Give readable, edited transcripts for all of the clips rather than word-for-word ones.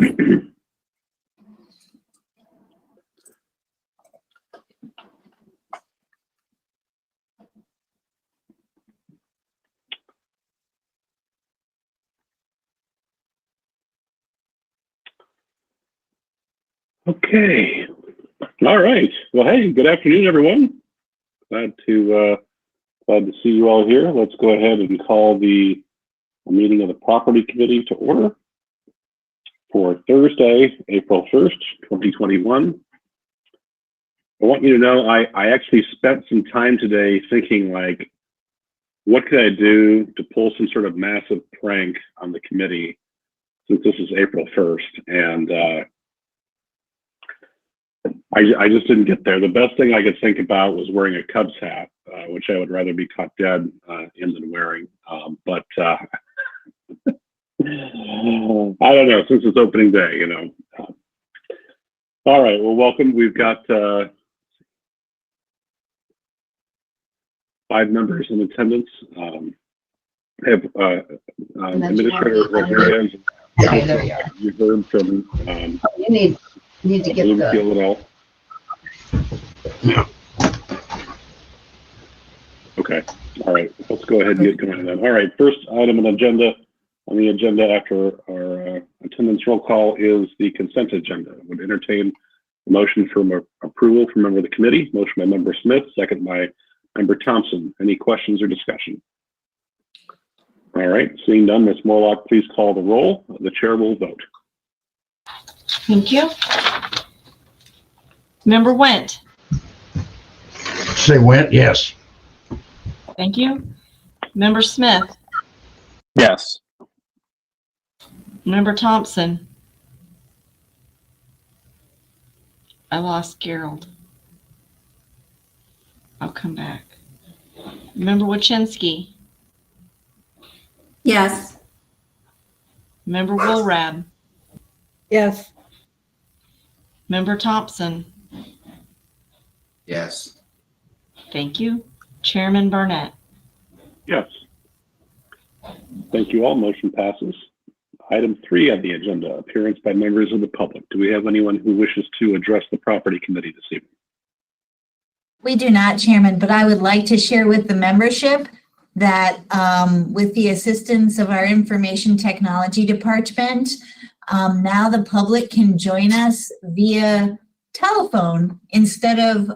Okay. All right. Well, hey, good afternoon, everyone. Glad to see you all here. Let's go ahead and call the meeting of the Property Committee to order for Thursday, April 1st, 2021. I want you to know I actually spent some time today thinking, like, what could I do to pull some sort of massive prank on the committee since this is April 1st, and I just didn't get there. The best thing I could think about was wearing a Cubs hat, which I would rather be caught dead in than wearing. But I don't know, since it's opening day, you know. All right, well, welcome. We've got 5 members in attendance. I have Administrator Rodriguez. Yeah, there you are. You heard from You need to get Bloomfield at all? No. Okay. All right. Let's go ahead and get going then. All right. First item on the agenda after our attendance roll call is the consent agenda. I would entertain a motion for approval from member of the committee. Motion by member Smith, second by member Thompson. Any questions or discussion? All right. Seeing none, Ms. Morlock, please call the roll. The chair will vote. Thank you. Member Wendt. Say Wendt, yes. Thank you. Member Smith. Yes. Member Thompson. I lost Gerald. I'll come back. Member Wachinski. Yes. Member Woolrad. Yes. Member Thompson. Yes. Thank you. Chairman Barnett. Yes. Thank you all. Motion passes. Item 3 on the agenda, appearance by members of the public. Do we have anyone who wishes to address the property committee this evening? We do not, Chairman, but I would like to share with the membership that with the assistance of our information technology department, now the public can join us via telephone instead of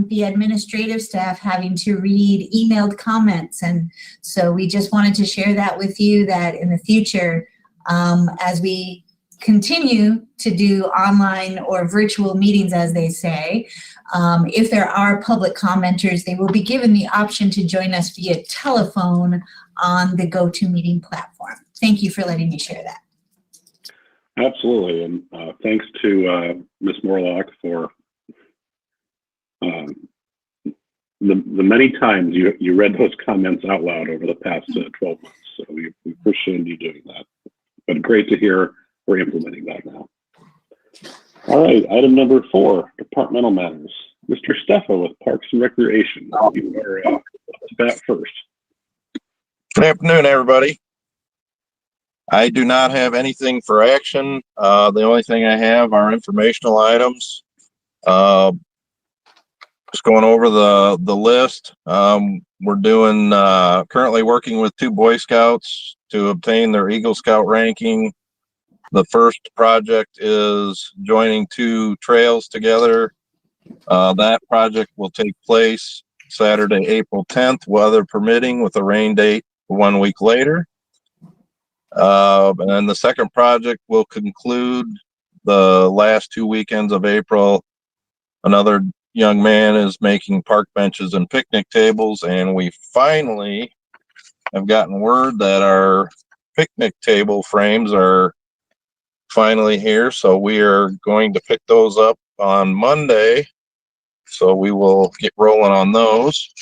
the administrative staff having to read emailed comments. And so we just wanted to share that with you, that in the future, as we continue to do online or virtual meetings, as they say, if there are public commenters, they will be given the option to join us via telephone on the GoToMeeting platform. Thank you for letting me share that. Absolutely, and thanks to Ms. Morlock for the many times you read those comments out loud over the past 12 months. So we appreciate you doing that. But great to hear we're implementing that now. All right, item number 4, departmental matters. Mr. Steffa with Parks and Recreation. You are up to bat first. Good afternoon, everybody. I do not have anything for action. The only thing I have are informational items. Just going over the list. We're doing currently working with 2 Boy Scouts to obtain their Eagle Scout ranking. The first project is joining 2 trails together. That project will take place Saturday, April 10th, weather permitting, with a rain date 1 week later. And the second project will conclude the last 2 weekends of April. Another young man is making park benches and picnic tables, and we finally have gotten word that our picnic table frames are finally here. So we are going to pick those up on Monday. So we will get rolling on those.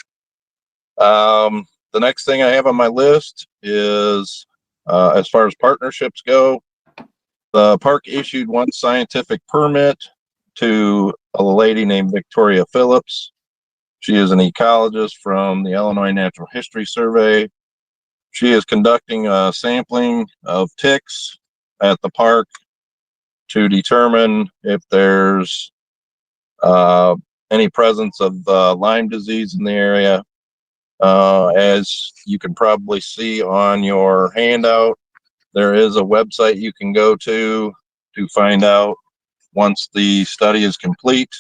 The next thing I have on my list is as far as partnerships go, the park issued 1 scientific permit to a lady named Victoria Phillips. She is an ecologist from the Illinois Natural History Survey. She is conducting a sampling of ticks at the park to determine if there's any presence of Lyme disease in the area. As you can probably see on your handout, there is a website you can go to find out once the study is complete,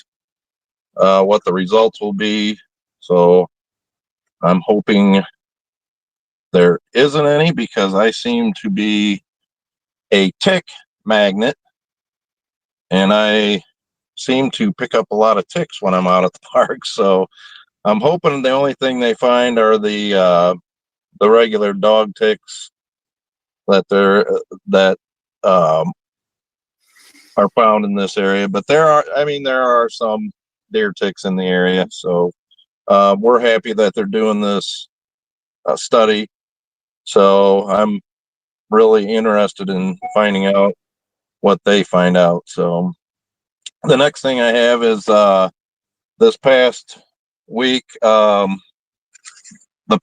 what the results will be. So I'm hoping there isn't any, because I seem to be a tick magnet, and I seem to pick up a lot of ticks when I'm out at the park. So I'm hoping the only thing they find are the regular dog ticks that are found in this area. But there are some deer ticks in the area. So we're happy that they're doing this study. So I'm really interested in finding out what they find out. So the next thing I have is this past week, the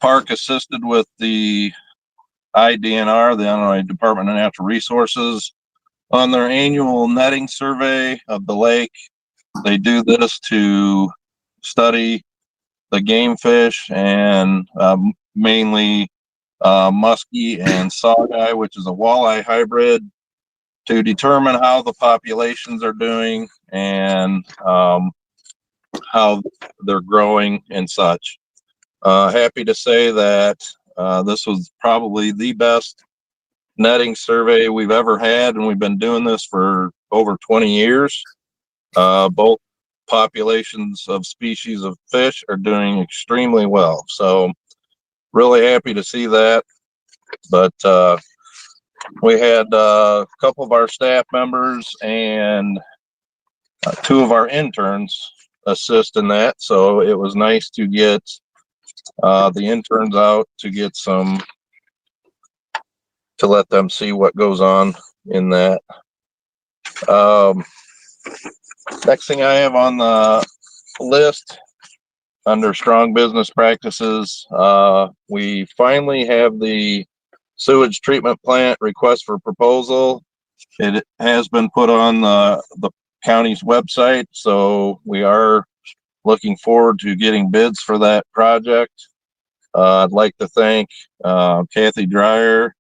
park assisted with the IDNR, the Illinois Department of Natural Resources, on their annual netting survey of the lake. They do this to study the game fish, and mainly muskie and saweye, which is a walleye hybrid, to determine how the populations are doing and how they're growing and such. Happy to say that this was probably the best netting survey we've ever had, and we've been doing this for over 20 years. Both populations of species of fish are doing extremely well. So really happy to see that. But we had a couple of our staff members and two of our interns assist in that. So it was nice to get the interns out to let them see what goes on in that. Next thing I have on the list under strong business practices, we finally have the sewage treatment plant request for proposal. It has been put on the county's website, so we are looking forward to getting bids for that project. I'd like to thank Kathy Dreyer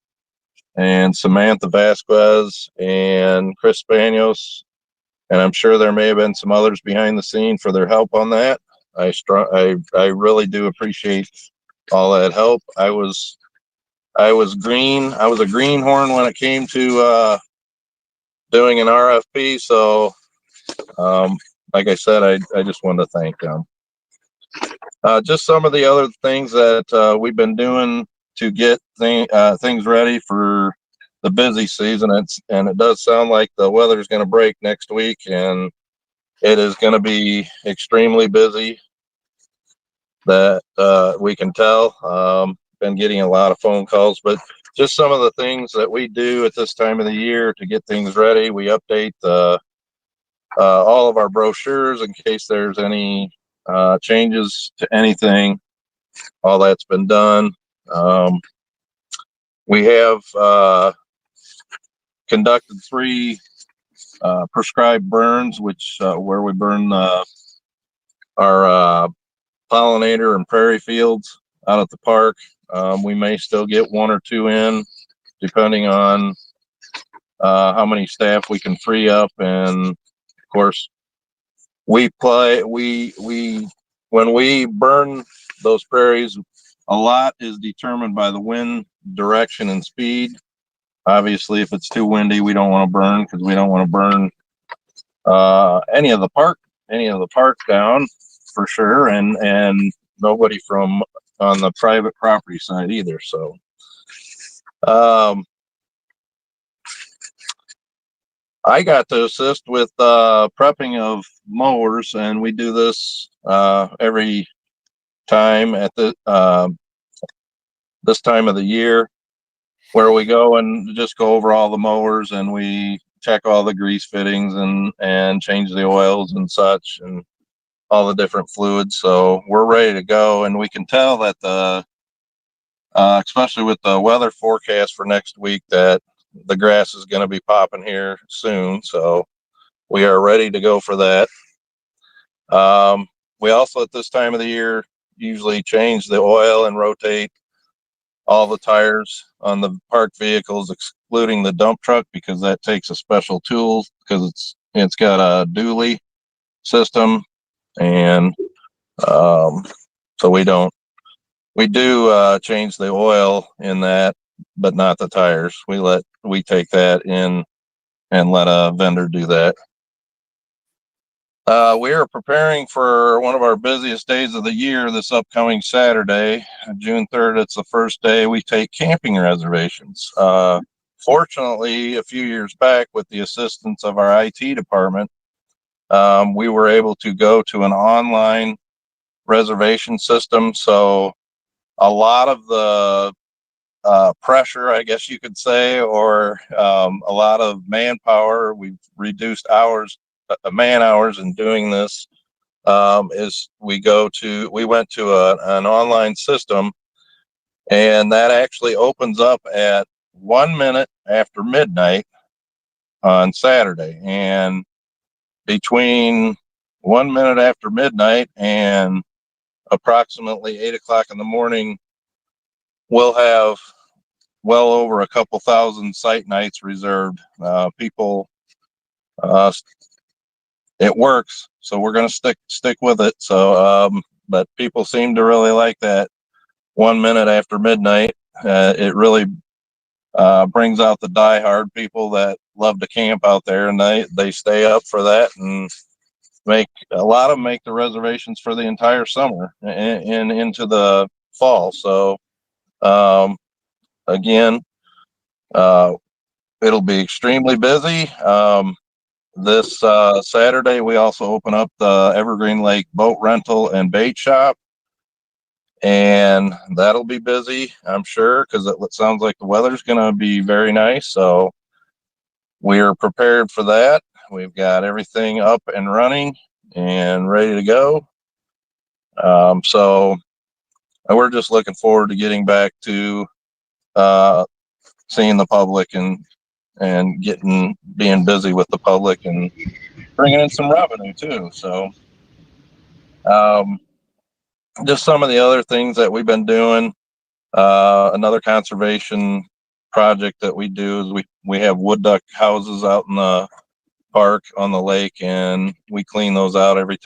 and Samantha Vasquez and Chris Spanios, and I'm sure there may have been some others behind the scene for their help on that. I really do appreciate all that help. I was a greenhorn when it came to doing an RFP. So, like I said, I just wanted to thank them. Just some of the other things that we've been doing to get things ready for the busy season. It does sound like the weather's going to break next week, and it is going to be extremely busy. That we can tell. Been getting a lot of phone calls, but just some of the things that we do at this time of the year to get things ready. We update all of our brochures in case there's any changes to anything. All that's been done. We have conducted 3 prescribed burns, which where we burn our pollinator and prairie fields out at the park. We may still get 1 or 2 in, depending on how many staff we can free up. And of course, when we burn those prairies, a lot is determined by the wind direction and speed. Obviously, if it's too windy, we don't want to burn, because we don't want to burn any of the park down for sure, and nobody from on the private property side either. So I got to assist with prepping of mowers, and we do this every time at the this time of the year, where we go and just go over all the mowers, and we check all the grease fittings and change the oils and such, and all the different fluids. So we're ready to go, and we can tell that especially with the weather forecast for next week, that the grass is going to be popping here soon, so we are ready to go for that. We also at this time of the year usually change the oil and rotate all the tires on the parked vehicles, excluding the dump truck, because that takes a special tool because it's got a dually system, and so we do change the oil in that, but not the tires. We take that in and let a vendor do that. We are preparing for one of our busiest days of the year this upcoming Saturday, June 3rd. It's the first day we take camping reservations. Fortunately, a few years back, with the assistance of our IT department, we were able to go to an online reservation system. So a lot of the pressure, I guess you could say, or a lot of manpower, we've reduced man hours in doing this, is we went to an online system, and that actually opens up at 1 minute after midnight on Saturday. And between 1 minute after midnight and approximately 8 o'clock in the morning, we'll have well over a couple thousand site nights reserved. People, it works, so we're going to stick with it. So, but people seem to really like that 1 minute after midnight. It really brings out the diehard people that love to camp out there, and they stay up for that, and a lot of them make the reservations for the entire summer and into the fall. So, again, it'll be extremely busy. This Saturday, we also open up the Evergreen Lake boat rental and bait shop, and that'll be busy, I'm sure, because it sounds like the weather's going to be very nice. So we're prepared for that. We've got everything up and running and ready to go. So we're just looking forward to getting back to seeing the public and being busy with the public and bringing in some revenue too. So, just some of the other things that we've been doing. Another conservation project that we do is we have wood duck houses out in the park on the lake, and we clean those out every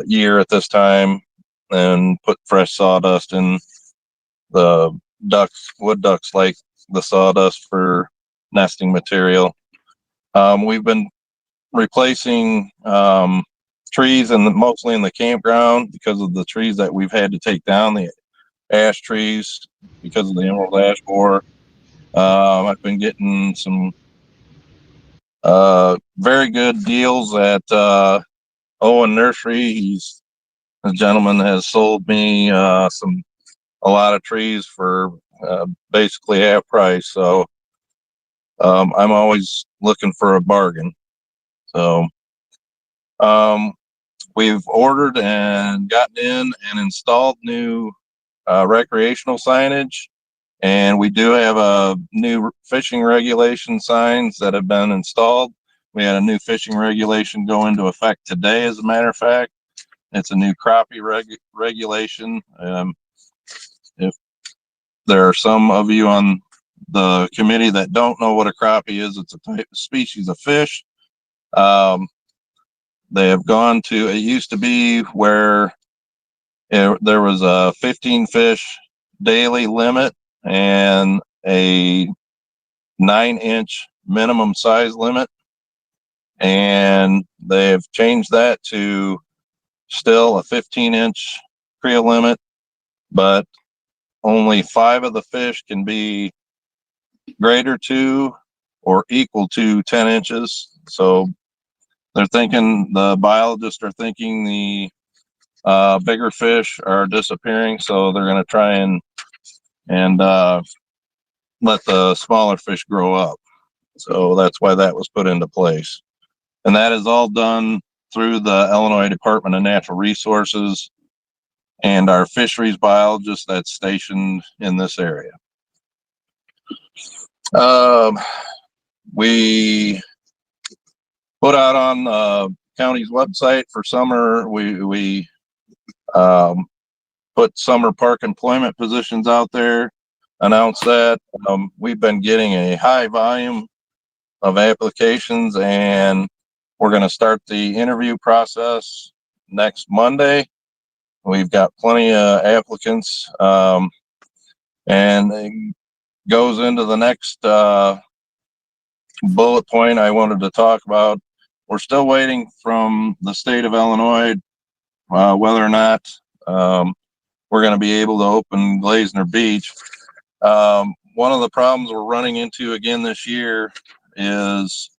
year at this time, and put fresh sawdust in the wood ducks like the sawdust for nesting material. We've been replacing trees mostly in the campground because of the trees that we've had to take down, the ash trees, because of the emerald ash borer. I've been getting some very good deals at Owen Nursery. He's a gentleman has sold me a lot of trees for basically half price. So I'm always looking for a bargain. So we've ordered and gotten in and installed new recreational signage, and we do have a new fishing regulation signs that have been installed. We had a new fishing regulation go into effect today, as a matter of fact. It's a new crappie regulation. If there are some of you on the committee that don't know what a crappie is, it's a type of species of fish. They have gone to, it used to be where there was a 15 fish daily limit and a 9-inch minimum size limit. And they've changed that to still a 15-inch creel limit, but only 5 of the fish can be greater to or equal to 10 inches. So the biologists are thinking the bigger fish are disappearing, so they're going to try and let the smaller fish grow up. So that's why that was put into place. And that is all done through the Illinois Department of Natural Resources and our fisheries biologist that's stationed in this area. We put out on the county's website for summer. We put summer park employment positions out there. Announced that we've been getting a high volume of applications, and we're going to start the interview process next Monday. We've got plenty of applicants, and it goes into the next bullet point I wanted to talk about. We're still waiting from the state of Illinois whether or not we're going to be able to open Glazner Beach. One of the problems we're running into again this year is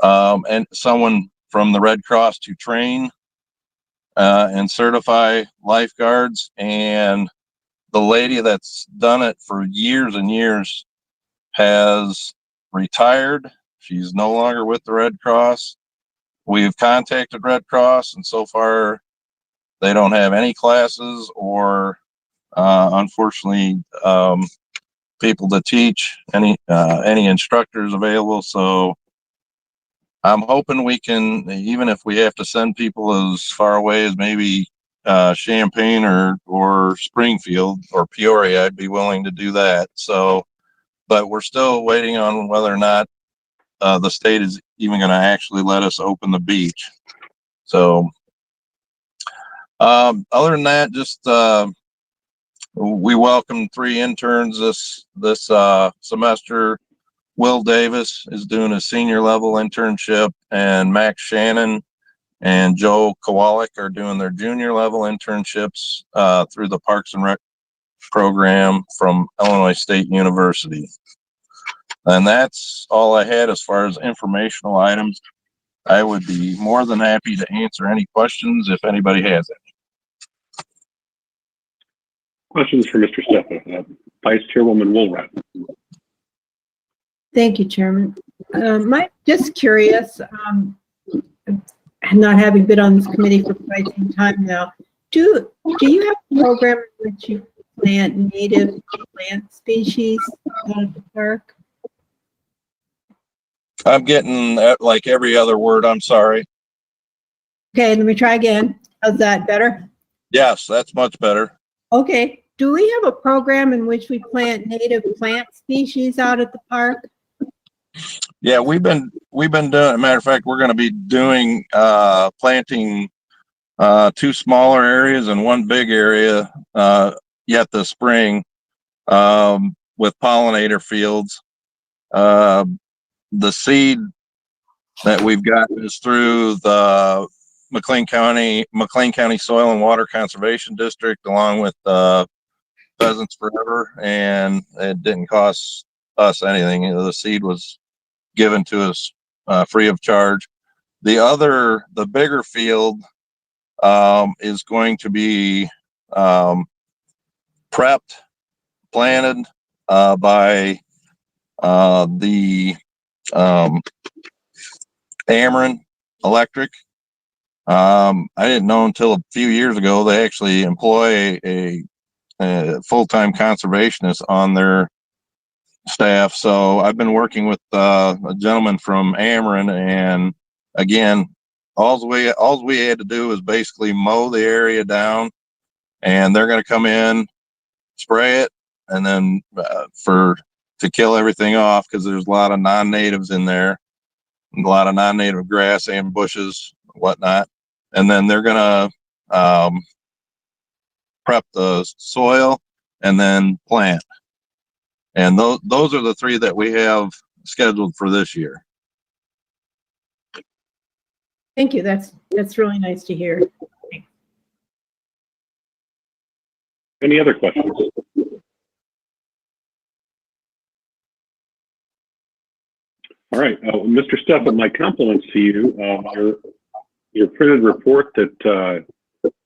and someone from the Red Cross to train and certify lifeguards, and the lady that's done it for years and years has retired. She's no longer with the Red Cross. We've contacted Red Cross, and so far they don't have any classes or unfortunately people to teach, any instructors available. So I'm hoping we can, even if we have to send people as far away as maybe Champaign or Springfield or Peoria, I'd be willing to do that. So, but we're still waiting on whether or not the state is even going to actually let us open the beach. So, other than that, just we welcomed 3 interns this semester. Will Davis is doing a senior level internship, and Max Shannon and Joe Kowalik are doing their junior level internships through the Parks and Rec program from Illinois State University. And that's all I had as far as informational items. I would be more than happy to answer any questions if anybody has any. Questions for Mr. Stefan, Vice Chairwoman Woolrat. Thank you, Chairman. Just curious, not having been on this committee for quite some time now, do you have a program in which you plant native plant species at the park? I'm getting like every other word. I'm sorry. Okay, let me try again. How's that better? Yes, that's much better. Okay. Do we have a program in which we plant native plant species out at the park? Yeah, we've been doing. As a matter of fact, we're going to be doing planting 2 smaller areas and 1 big area yet this spring with pollinator fields. The seed that we've gotten is through the McLean County Soil and Water Conservation District, along with Pheasants Forever, and it didn't cost us anything. You know, the seed was given to us free of charge. The bigger field is going to be prepped, planted by the Ameren Electric. I didn't know until a few years ago they actually employ a full-time conservationist on their staff. So I've been working with a gentleman from Ameren, and again, all we had to do was basically mow the area down, and they're going to come in, spray it, and then to kill everything off, because there's a lot of non-natives in there, a lot of non-native grass and bushes, whatnot. And then they're going to prep the soil and then plant. And those are the 3 that we have scheduled for this year. Thank you. That's really nice to hear. Any other questions? All right, Mr. Stefan, my compliments to you. Your printed report that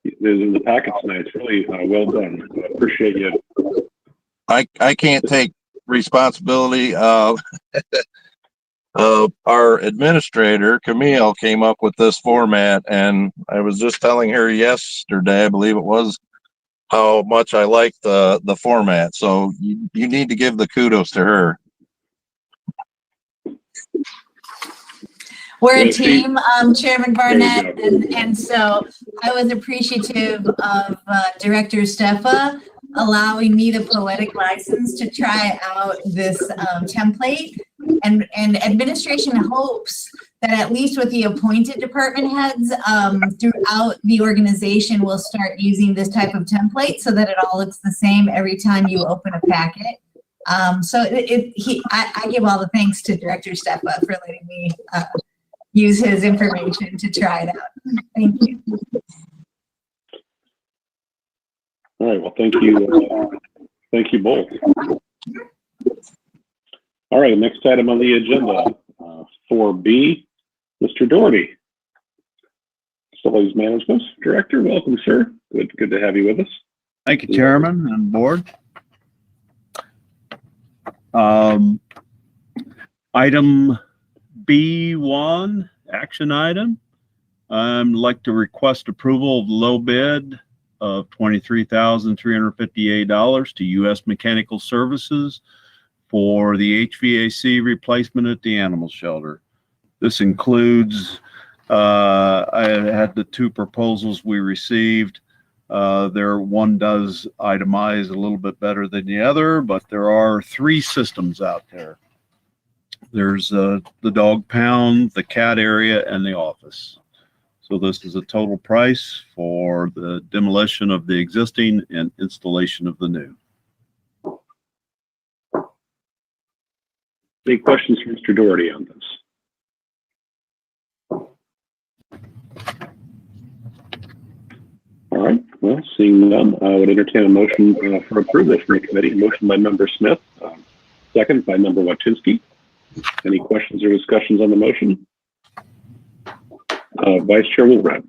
is in the packet tonight is really well done. I appreciate you. I can't take responsibility. Our administrator, Camille, came up with this format, and I was just telling her yesterday, I believe it was, how much I like the format. So you need to give the kudos to her. We're a Yeah, see- team, Chairman Barnett, There we and so I was appreciative of Director Steffa allowing me the poetic license to try out this template. And administration hopes that at least with the appointed department heads throughout the organization, we'll start using this type of template so that it all looks the same every time you open a packet. So I give all the thanks to Director Steffa for letting me use his information to try it out. Thank you. All right, well, thank you both. All right, next item on the agenda, 4B, Mr. Doherty. Facilities Management Director, welcome, sir. Good to have you with us. Thank you, Chairman and Board. Item B1, action item. I'd like to request approval of low bid of $23,358 to U.S. Mechanical Services for the HVAC replacement at the animal shelter. This includes, I had the two proposals we received. One does itemize a little bit better than the other, but there are three systems out there. There's the dog pound, the cat area, and the office. So this is a total price for the demolition of the existing and installation of the new. Any questions for Mr. Doherty on this? All right, well, seeing none, I would entertain a motion for approval from the committee. Motion by Member Smith, second by Member Wachinski. Any questions or discussions on the motion? Vice Chair Woolrad.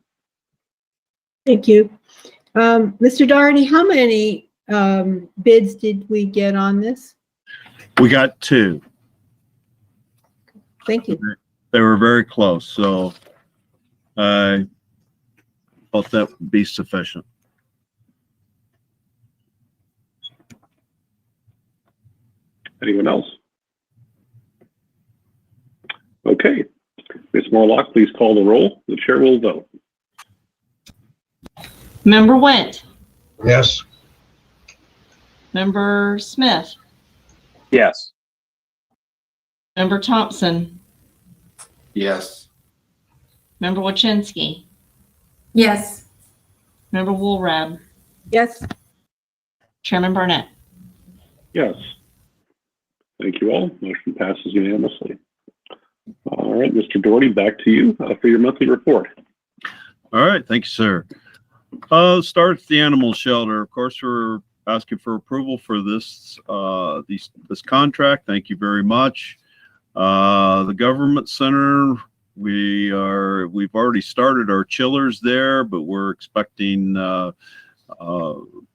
Thank you. Mr. Doherty, how many bids did we get on this? We got two. Thank you. They were very close, so I thought that would be sufficient. Anyone else? Okay. Ms. Morlock, please call the roll. The chair will vote. Member Went, Yes. Member Smith, Yes. Member Thompson, Yes. Member Wachinski, Yes. Member Woolrab, Yes. Chairman Barnett. Yes. Thank you all. Motion passes unanimously. All right, Mr. Doherty, back to you for your monthly report. All right, thank you, sir. Start at the animal shelter. Of course, we're asking for approval for this this contract. Thank you very much. The government center, we've already started our chillers there, but we're expecting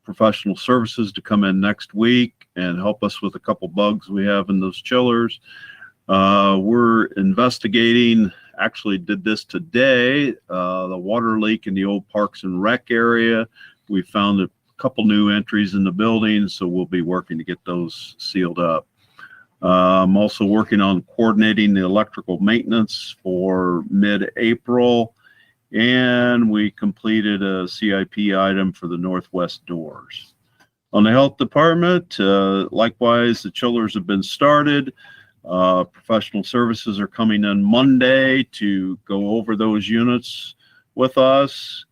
professional services to come in next week and help us with a couple bugs we have in those chillers. We're investigating, actually did this today, the water leak in the old Parks and Rec area. We found a couple new entries in the building, so we'll be working to get those sealed up. I'm also working on coordinating the electrical maintenance for mid-April, and we completed a CIP item for the northwest doors. On the health department, likewise, the chillers have been started. Professional services are coming in Monday to go over those units with us,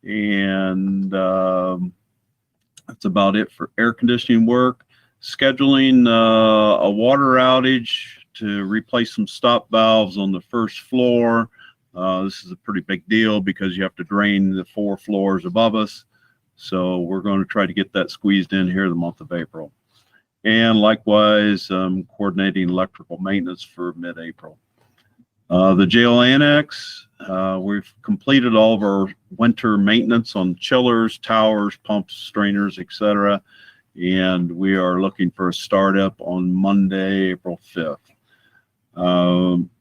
and that's about it for air conditioning work. Scheduling a water outage to replace some stop valves on the first floor. This is a pretty big deal because you have to drain the 4 floors above us. So we're going to try to get that squeezed in here the month of April. And likewise, coordinating electrical maintenance for mid-April. The jail annex, we've completed all of our winter maintenance on chillers, towers, pumps, strainers, etc. And we are looking for a startup on Monday, April 5th.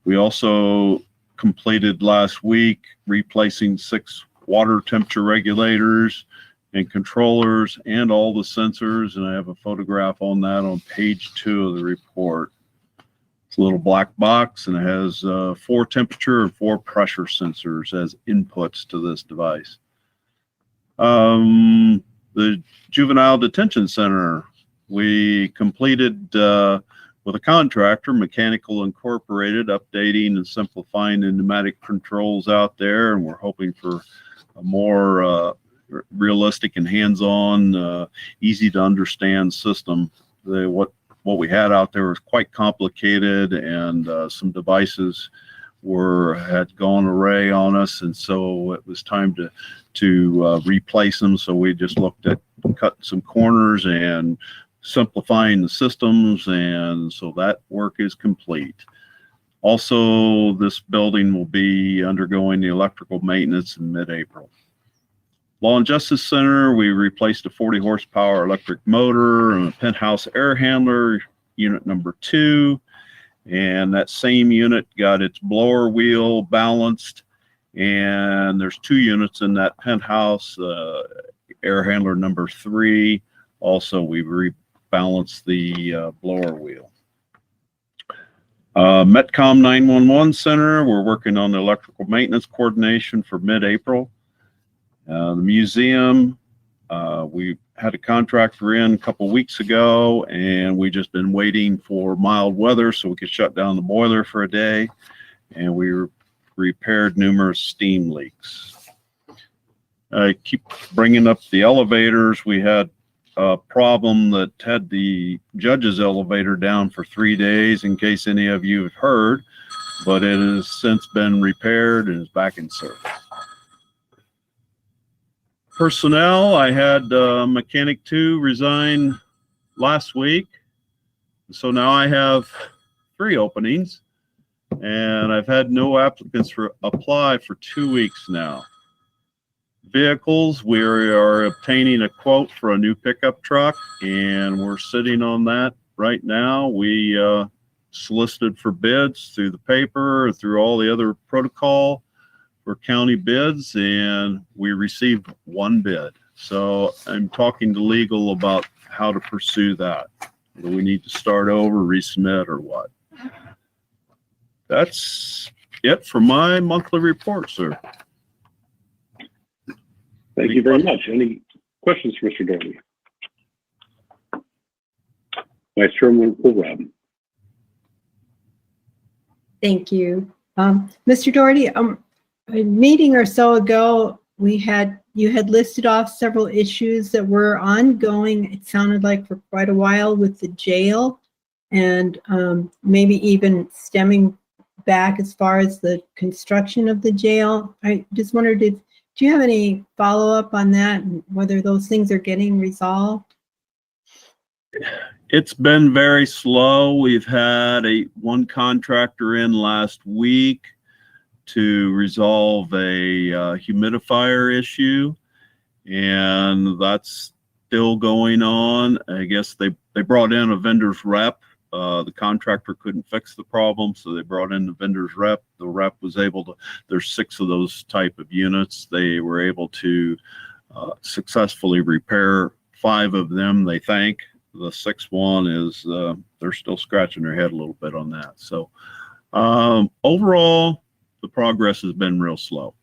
We also completed last week replacing 6 water temperature regulators and controllers and all the sensors, and I have a photograph on that on page 2 of the report. It's a little black box, and it has 4 temperature and 4 pressure sensors as inputs to this device. The Juvenile Detention Center, we completed with a contractor, Mechanical Incorporated, updating and simplifying the pneumatic controls out there, and we're hoping for a more realistic and hands-on, easy to understand system. What we had out there was quite complicated, and some devices had gone array on us, and so it was time to replace them. So we just looked at cutting some corners and simplifying the systems, and so that work is complete. Also, this building will be undergoing the electrical maintenance in mid-April. Law and Justice Center, we replaced a 40 horsepower electric motor and a penthouse air handler, unit number 2. And that same unit got its blower wheel balanced. And there's 2 units in that penthouse, air handler number 3. Also, we rebalanced the blower wheel. Metcom 911 Center, we're working on the electrical maintenance coordination for mid-April. The museum, we had a contractor in a couple weeks ago, and we just been waiting for mild weather so we could shut down the boiler for a day, and we repaired numerous steam leaks. I keep bringing up the elevators. We had a problem that had the judge's elevator down for 3 days, in case any of you have heard, but it has since been repaired and is back in service. Personnel, I had Mechanic 2 resign last week. So now I have 3 openings, and I've had no applicants apply for 2 weeks now. Vehicles, we are obtaining a quote for a new pickup truck, and we're sitting on that right now. We solicited for bids through the paper, through all the other protocol for county bids, and we received 1 bid. So I'm talking to legal about how to pursue that. Do we need to start over, resubmit, or what? That's it for my monthly report, sir. Thank you very much. Any questions for Mr. Doherty? Vice Chairman Rob. Thank you. Mr. Doherty, a meeting or so ago, you had listed off several issues that were ongoing. It sounded like for quite a while with the jail, and maybe even stemming back as far as the construction of the jail. I just wondered, do you have any follow-up on that and whether those things are getting resolved? It's been very slow. We've had one contractor in last week to resolve a humidifier issue, and that's still going on. I guess they brought in a vendor's rep. The contractor couldn't fix the problem, so they brought in the vendor's rep. The rep was able to, there's 6 of those type of units. They were able to successfully repair 5 of them, they think. The 6th one is, they're still scratching their head a little bit on that. So overall, the progress has been real slow.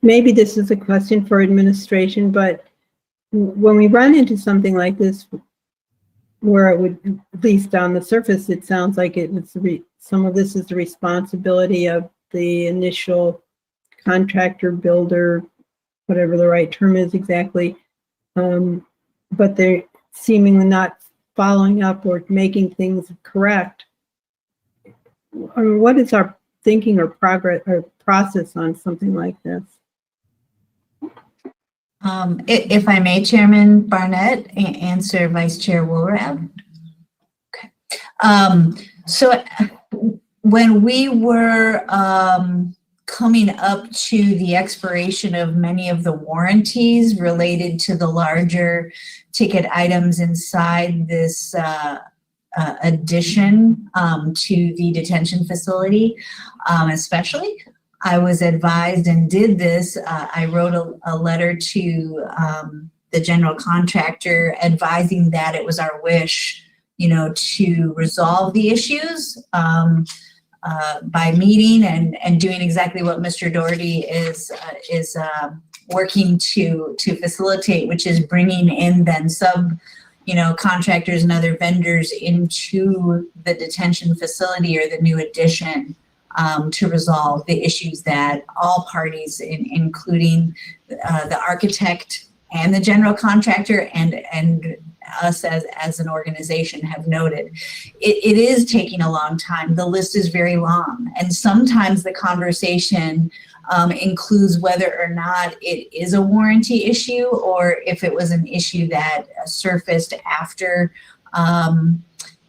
Maybe this is a question for administration, but when we run into something like this, where it would, at least on the surface, it sounds like some of this is the responsibility of the initial contractor, builder, whatever the right term is exactly, but they're seemingly not following up or making things correct. What is our thinking or progress or process on something like this? If I may, Chairman Barnett, answer Vice Chair Woolrab. Okay. So when we were coming up to the expiration of many of the warranties related to the larger ticket items inside this addition to the detention facility, especially. I was advised and did this. I wrote a letter to the general contractor advising that it was our wish, to resolve the issues by meeting and doing exactly what Mr. Doherty is working to facilitate, which is bringing in then contractors and other vendors into the detention facility or the new addition to resolve the issues that all parties, including the architect and the general contractor and us as an organization have noted. It is taking a long time. The list is very long. And sometimes the conversation includes whether or not it is a warranty issue or if it was an issue that surfaced after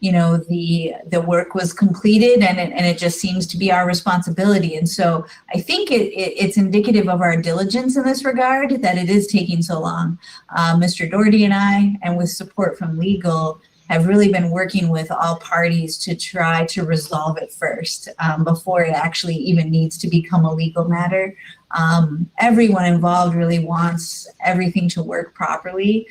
the work was completed, and it just seems to be our responsibility. And so I think it's indicative of our diligence in this regard that it is taking so long. Mr. Doherty and I, and with support from legal, have really been working with all parties to try to resolve it first before it actually even needs to become a legal matter. Everyone involved really wants everything to work properly,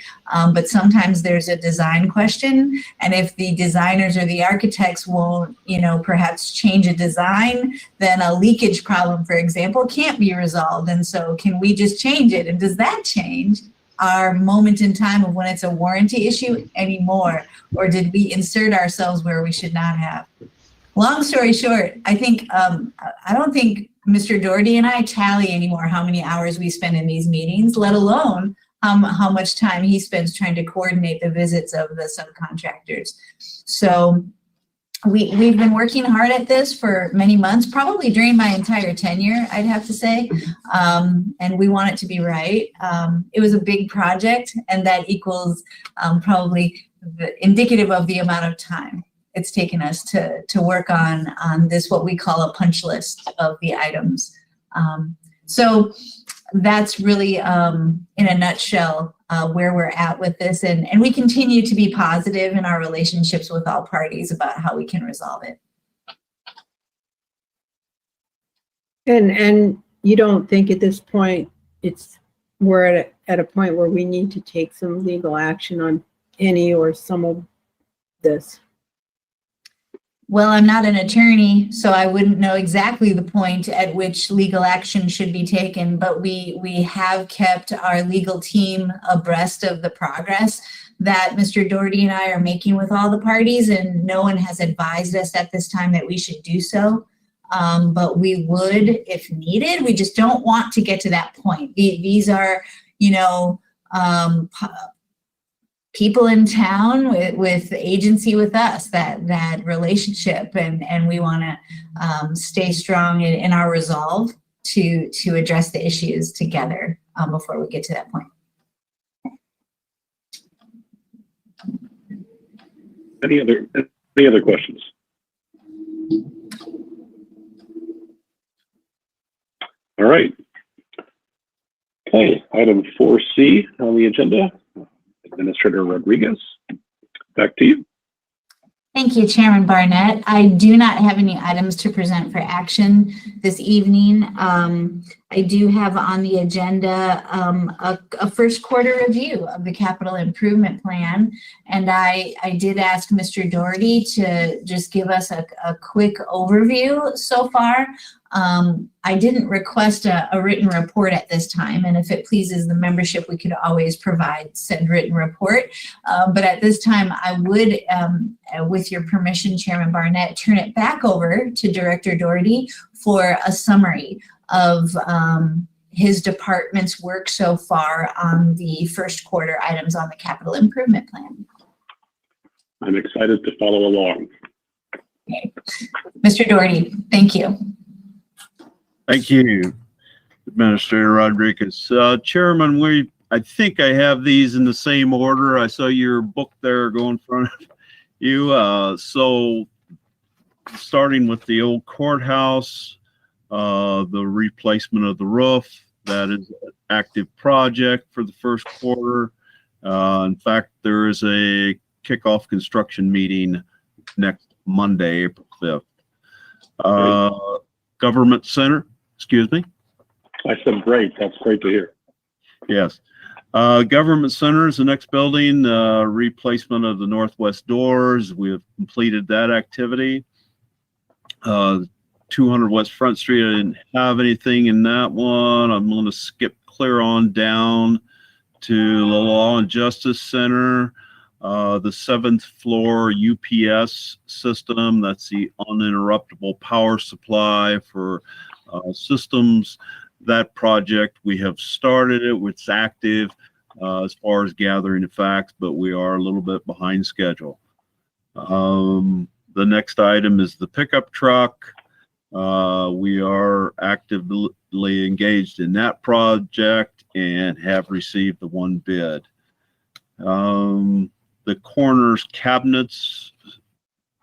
but sometimes there's a design question, and if the designers or the architects won't, perhaps change a design, then a leakage problem, for example, can't be resolved. And so can we just change it? And does that change our moment in time of when it's a warranty issue anymore? Or did we insert ourselves where we should not have? Long story short, I think, I don't think Mr. Doherty and I tally anymore how many hours we spend in these meetings, let alone how much time he spends trying to coordinate the visits of the subcontractors. So we've been working hard at this for many months, probably during my entire tenure, I'd have to say, and we want it to be right. It was a big project, and that equals probably indicative of the amount of time it's taken us to work on this, what we call a punch list of the items. So that's really, in a nutshell, where we're at with this. And we continue to be positive in our relationships with all parties about how we can resolve it. And you don't think at this point we're at a point where we need to take some legal action on any or some of this? Well, I'm not an attorney, so I wouldn't know exactly the point at which legal action should be taken, but we have kept our legal team abreast of the progress that Mr. Doherty and I are making with all the parties, and no one has advised us at this time that we should do so. But we would if needed. We just don't want to get to that point. These are, people in town with agency with us, that relationship, and we want to stay strong in our resolve to address the issues together before we get to that point. Any other questions? All right. Okay, item 4C on the agenda. Administrator Rodriguez, back to you. Thank you, Chairman Barnett. I do not have any items to present for action this evening. I do have on the agenda a first quarter review of the capital improvement plan. And I did ask Mr. Doherty to just give us a quick overview so far. I didn't request a written report at this time, and if it pleases the membership, we could always provide said written report. But at this time, I would, with your permission, Chairman Barnett, turn it back over to Director Doherty for a summary of his department's work so far on the first quarter items on the capital improvement plan. I'm excited to follow along. Okay. Mr. Doherty, thank you. Thank you, Administrator Rodriguez. Chairman, I think I have these in the same order. I saw your book there go in front of you. So starting with the old courthouse, the replacement of the roof, that is an active project for the first quarter. In fact, there is a kickoff construction meeting next Monday, April 5th. Government Center, excuse me. I said great. That's great to hear. Yes. Government Center is the next building, replacement of the northwest doors. We have completed that activity. 200 West Front Street, I didn't have anything in that one. I'm going to skip clear on down to the Law and Justice Center. The 7th floor UPS system, that's the uninterruptible power supply for systems. That project, we have started it, it's active as far as gathering the facts, but we are a little bit behind schedule. The next item is the pickup truck. We are actively engaged in that project and have received the one bid. The corners cabinets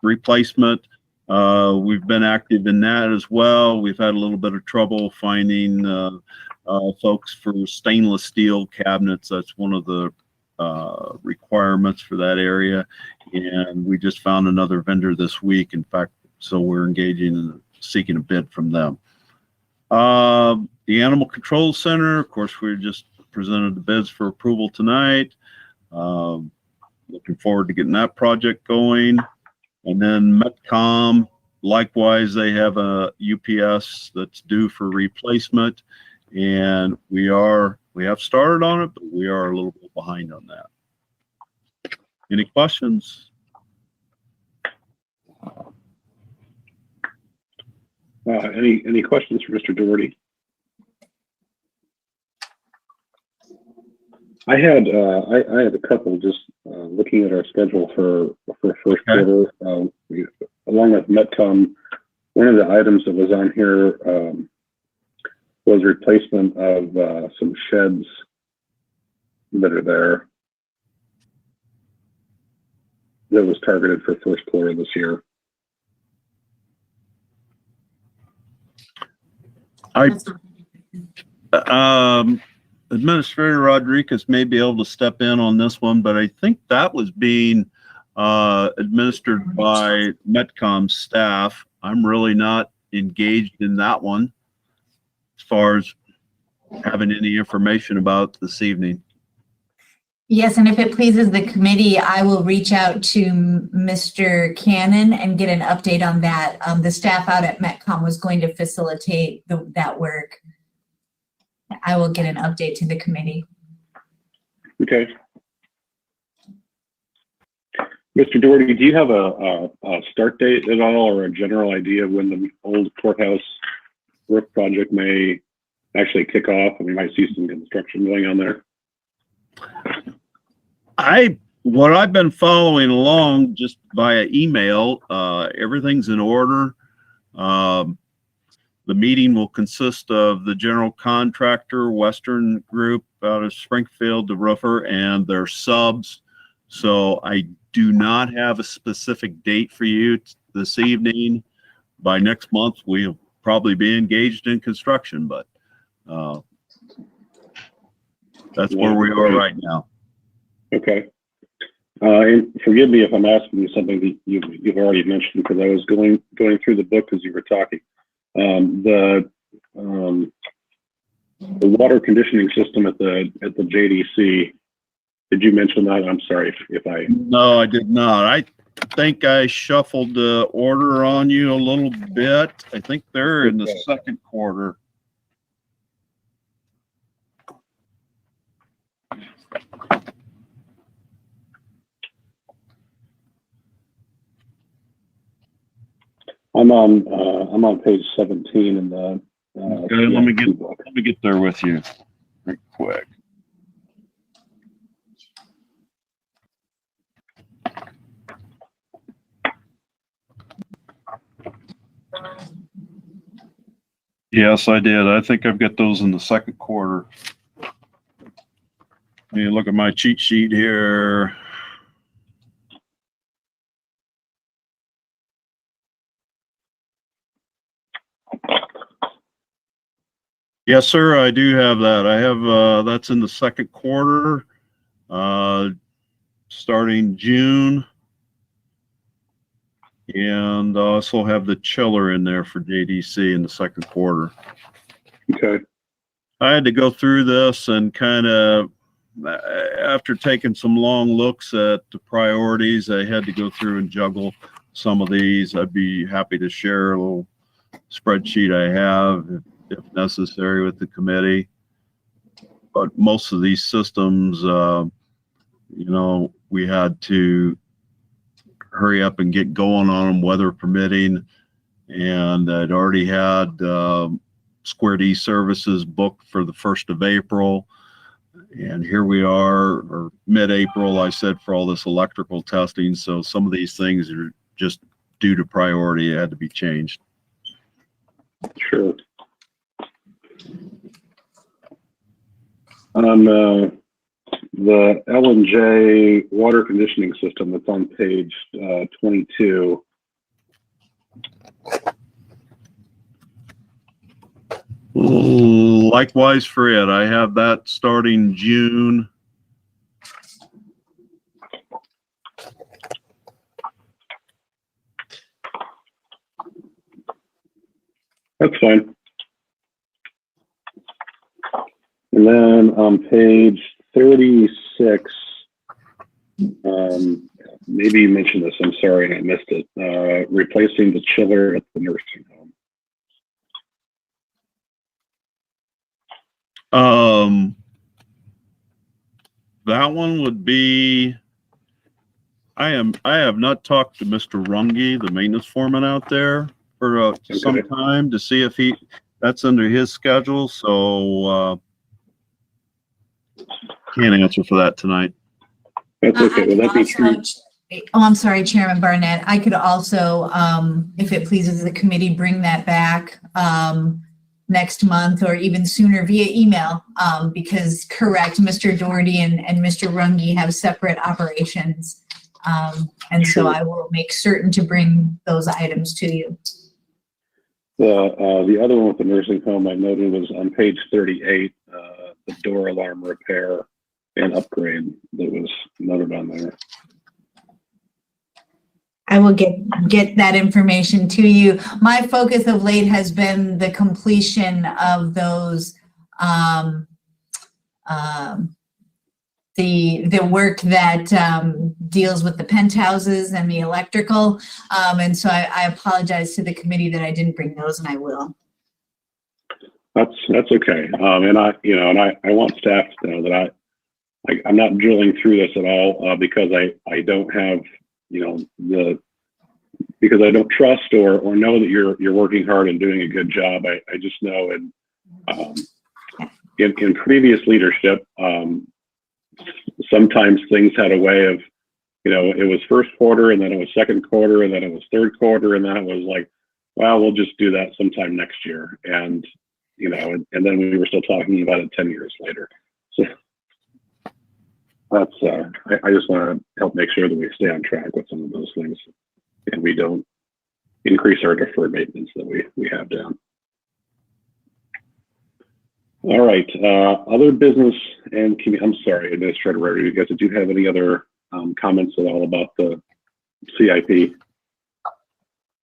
replacement, we've been active in that as well. We've had a little bit of trouble finding folks for stainless steel cabinets. That's one of the requirements for that area. And we just found another vendor this week. In fact, so we're engaging in seeking a bid from them. The Animal Control Center, of course, we just presented the bids for approval tonight. Looking forward to getting that project going. And then Metcom, likewise, they have a UPS that's due for replacement. And we have started on it, but we are a little bit behind on that. Any questions? Any questions for Mr. Doherty? I had a couple, just looking at our schedule for first quarter. Along with Metcom, one of the items that was on here was replacement of some sheds that are there. That was targeted for first quarter this year. Administrator Rodriguez may be able to step in on this one, but I think that was being administered by Metcom staff. I'm really not engaged in that one as far as having any information about this evening. Yes, and if it pleases the committee, I will reach out to Mr. Cannon and get an update on that. The staff out at Metcom was going to facilitate that work. I will get an update to the committee. Okay. Mr. Doherty, do you have a start date at all, or a general idea of when the old courthouse roof project may actually kick off and we might see some construction going on there? What I've been following along just via email, everything's in order. The meeting will consist of the general contractor, Western Group out of Springfield, the roofer, and their subs. So I do not have a specific date for you this evening. By next month, we'll probably be engaged in construction, but that's where we are right now. Okay. And forgive me if I'm asking you something that you've already mentioned, because I was going through the book as you were talking. The water conditioning system at the JDC. Did you mention that? I'm sorry if I. No, I did not. I think I shuffled the order on you a little bit. I think they're in the second quarter. I'm on page 17 in the. Okay, let me get there with you, real quick. Yes, I did. I think I've got those in the second quarter. Let me look at my cheat sheet here. Yes, sir, I do have that. I have, that's in the second quarter, starting June. And also have the chiller in there for JDC in the second quarter. Okay. I had to go through this and kind of, after taking some long looks at the priorities, I had to go through and juggle some of these. I'd be happy to share a little spreadsheet I have if necessary with the committee. But most of these systems, you know, we had to hurry up and get going on them, weather permitting. And I'd already had Square D services booked for the 1st of April. And here we are, or mid-April, I said, for all this electrical testing. So some of these things are just due to priority, it had to be changed. Sure. On the L&J water conditioning system that's on page 22. Likewise for it, I have that starting June. That's fine. And then on page 36, maybe you mentioned this, I'm sorry, I missed it. Replacing the chiller at the nursing home. That one would be, I have not talked to Mr. Runge, the maintenance foreman out there, for some time to see if that's under his schedule. So can't answer for that tonight. That's okay. Will that be true? Oh, I'm sorry, Chairman Barnett. I could also, if it pleases the committee, bring that back next month or even sooner via email, because correct, Mr. Doherty and Mr. Runge have separate operations. And so I will make certain to bring those items to you. The other one with the nursing home I noted was on page 38, the door alarm repair and upgrade that was noted on there. I will get that information to you. My focus of late has been the completion of those, the work that deals with the penthouses and the electrical. And so I apologize to the committee that I didn't bring those, and I will. That's okay. And I want staff to know that I'm not drilling through this at all because I don't have, because I don't trust or know that you're working hard and doing a good job. I just know, and in previous leadership, sometimes things had a way of, it was first quarter and then it was second quarter and then it was third quarter and then it was like, well, we'll just do that sometime next year. And, and then we were still talking about it 10 years later. So that's, I just want to help make sure that we stay on track with some of those things and we don't increase our deferred maintenance that we have down. All right, other business and I'm sorry, Administrator Rary, you guys, did you have any other comments at all about the CIP?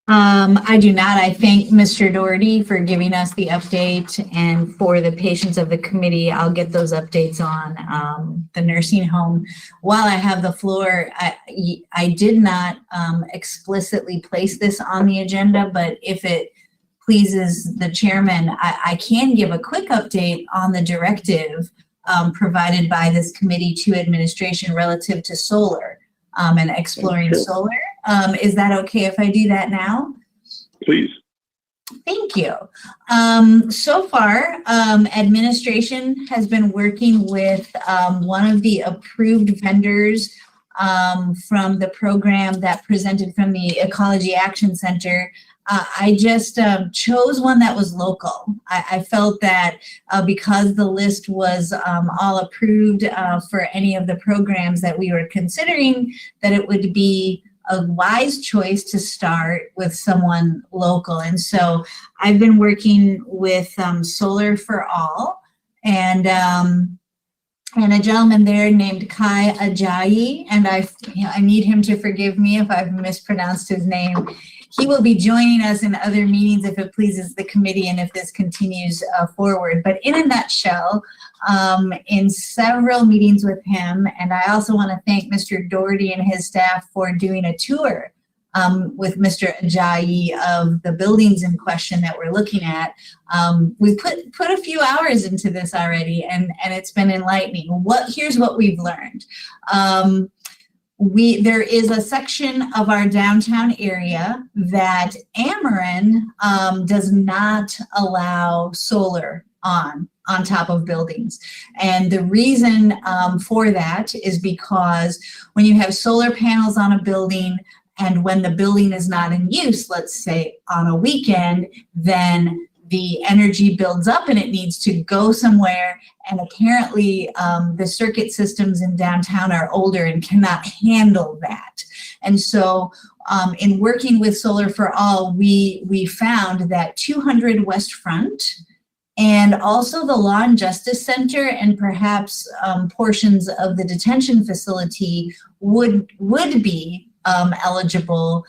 I do not. I thank Mr. Doherty for giving us the update, and for the patience of the committee, I'll get those updates on the nursing home. While I have the floor, I did not explicitly place this on the agenda, but if it pleases the chairman, I can give a quick update on the directive provided by this committee to administration relative to solar and exploring solar. Is that okay if I do that now? Please. Thank you. So far, administration has been working with one of the approved vendors from the program that presented from the Ecology Action Center. I just chose one that was local. I felt that because the list was all approved for any of the programs that we were considering, that it would be a wise choice to start with someone local. And so I've been working with Solar for All, and and a gentleman there named Kai Ajayi, and I need him to forgive me if I've mispronounced his name. He will be joining us in other meetings if it pleases the committee and if this continues forward. But in a nutshell, in several meetings with him, and I also want to thank Mr. Doherty and his staff for doing a tour with Mr. Ajayi of the buildings in question that we're looking at. We put a few hours into this already, and it's been enlightening. Here's what we've learned. There is a section of our downtown area that Ameren does not allow solar on top of buildings. And the reason for that is because when you have solar panels on a building, and when the building is not in use, let's say on a weekend, then the energy builds up and it needs to go somewhere. And apparently the circuit systems in downtown are older and cannot handle that. And so in working with Solar for All, we found that 200 West Front and also the Law and Justice Center and perhaps portions of the detention facility would be eligible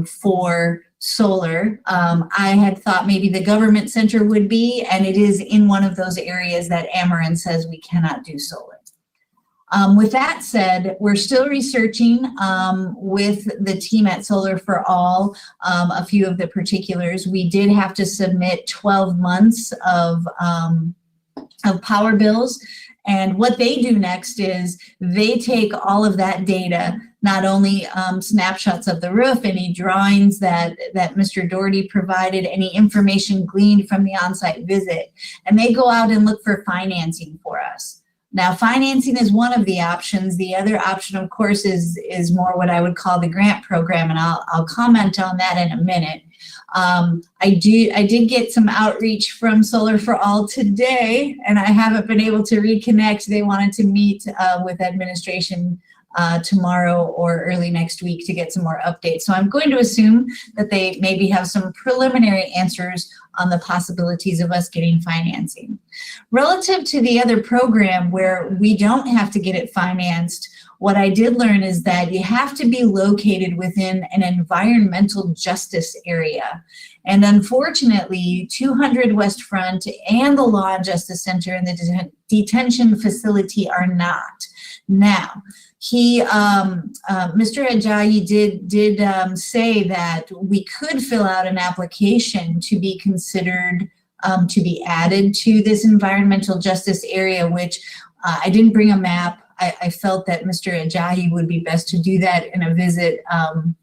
for solar. I had thought maybe the government center would be, and it is in one of those areas that Ameren says we cannot do solar. With that said, we're still researching with the team at Solar for All a few of the particulars. We did have to submit 12 months of power bills. And what they do next is they take all of that data, not only snapshots of the roof, any drawings that Mr. Doherty provided, any information gleaned from the on-site visit, and they go out and look for financing for us. Now, financing is one of the options. The other option, of course, is more what I would call the grant program, and I'll comment on that in a minute. I did get some outreach from Solar for All today, and I haven't been able to reconnect. They wanted to meet with administration tomorrow or early next week to get some more updates. So I'm going to assume that they maybe have some preliminary answers on the possibilities of us getting financing. Relative to the other program where we don't have to get it financed, what I did learn is that you have to be located within an environmental justice area. And unfortunately, 200 West Front and the Law and Justice Center and the detention facility are not. Now, Mr. Ajayi did say that we could fill out an application to be considered to be added to this environmental justice area, which I didn't bring a map. I felt that Mr. Ajayi would be best to do that in a visit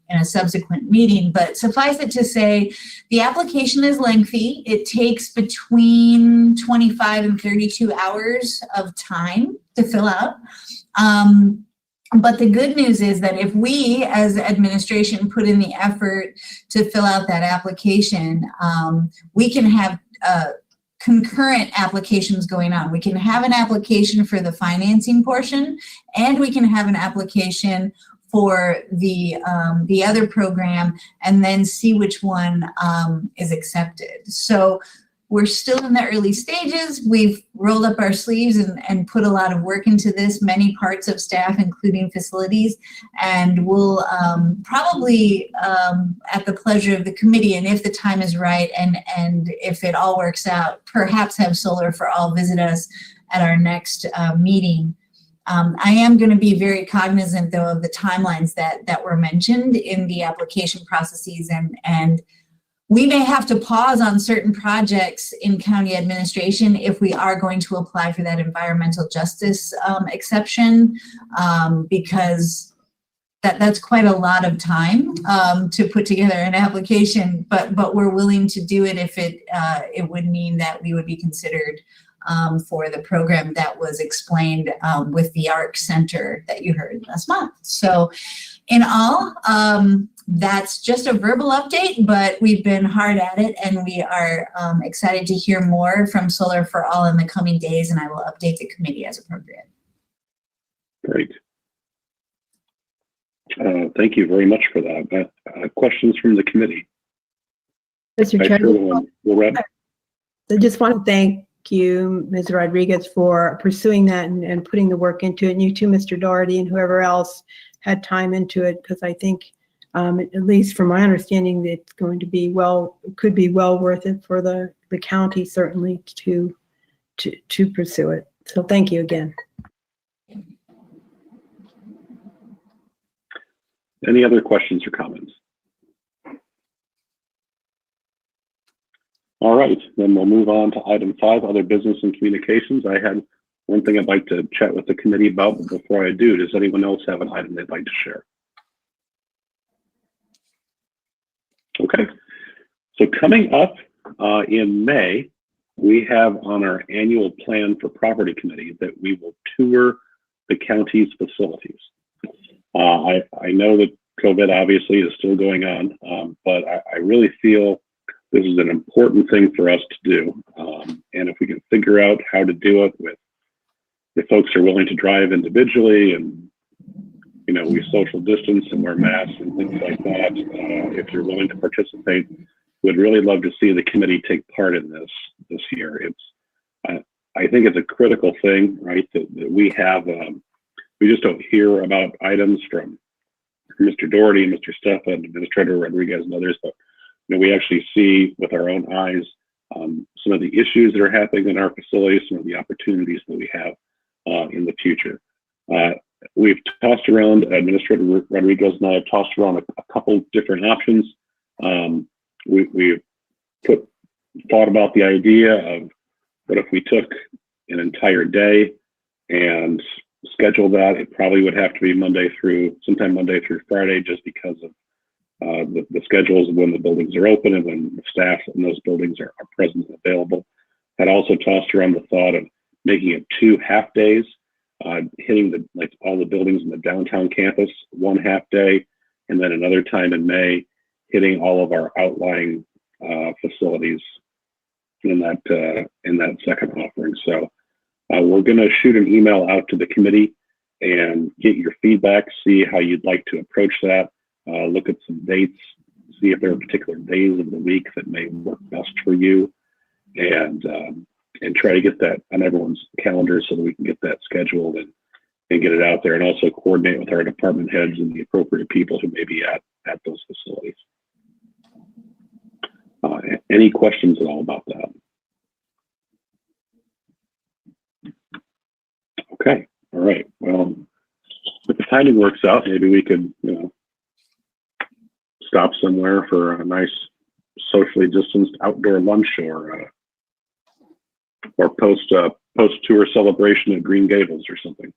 in a subsequent meeting. But suffice it to say, the application is lengthy. It takes between 25 and 32 hours of time to fill out. But the good news is that if we as administration put in the effort to fill out that application, we can have concurrent applications going on. We can have an application for the financing portion, and we can have an application for the other program, and then see which one is accepted. So we're still in the early stages. We've rolled up our sleeves and put a lot of work into this, many parts of staff, including facilities, and we'll probably, at the pleasure of the committee, and if the time is right, and if it all works out, perhaps have Solar for All visit us at our next meeting. I am going to be very cognizant, though, of the timelines that were mentioned in the application processes, and we may have to pause on certain projects in county administration if we are going to apply for that environmental justice exception, because that's quite a lot of time to put together an application, but we're willing to do it if it would mean that we would be considered for the program that was explained with the ARC Center that you heard last month. So in all, that's just a verbal update, but we've been hard at it, and we are excited to hear more from Solar for All in the coming days, and I will update the committee as appropriate. Great. Thank you very much for that. Questions from the committee? Mr. Chairman, Loretta? I just want to thank you, Ms. Rodriguez, for pursuing that and putting the work into it. And you too, Mr. Doherty, and whoever else had time into it, because I think, at least from my understanding, it's going to be could be well worth it for the county, certainly, to pursue it. So thank you again. Any other questions or comments? All right, then we'll move on to item 5, other business and communications. I had one thing I'd like to chat with the committee about, but before I do, does anyone else have an item they'd like to share? Okay, so coming up in May, we have on our annual plan for property committee that we will tour the county's facilities. I know that COVID obviously is still going on, but I really feel this is an important thing for us to do. And if we can figure out how to do it with, if folks are willing to drive individually and, you know, we social distance and wear masks and things like that, if you're willing to participate, we'd really love to see the committee take part in this year. I think it's a critical thing, right, that we have, we just don't hear about items from Mr. Doherty, Mr. Stefan, Administrator Rodriguez, and others, but you know, we actually see with our own eyes some of the issues that are happening in our facilities, some of the opportunities that we have in the future. We've tossed around, Administrator Rodriguez and I have tossed around a couple different options. We've thought about the idea of what if we took an entire day and schedule that. It probably would have to be sometime Monday through Friday, just because of the schedules of when the buildings are open and when the staff in those buildings are present and available. I'd also tossed around the thought of making it 2 half days, hitting all the buildings in the downtown campus 1 half day, and then another time in May hitting all of our outlying facilities in that second offering. So we're going to shoot an email out to the committee and get your feedback, see how you'd like to approach that. Look at some dates, see if there are particular days of the week that may work best for you, and try to get that on everyone's calendar so that we can get that scheduled and get it out there, and also coordinate with our department heads and the appropriate people who may be at those facilities. Any questions at all about that? Okay, all right. Well, if the timing works out, maybe we could, stop somewhere for a nice socially distanced outdoor lunch or post tour celebration at Green Gables or something.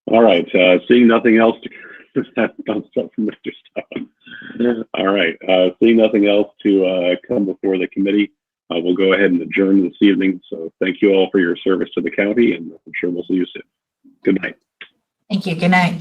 All right, seeing nothing else to thumbs up from Mr. Stefan. All right, seeing nothing else to come before the committee, we'll go ahead and adjourn this evening. So thank you all for your service to the county, and I'm sure we'll see you soon. Good night. Thank you. Good night.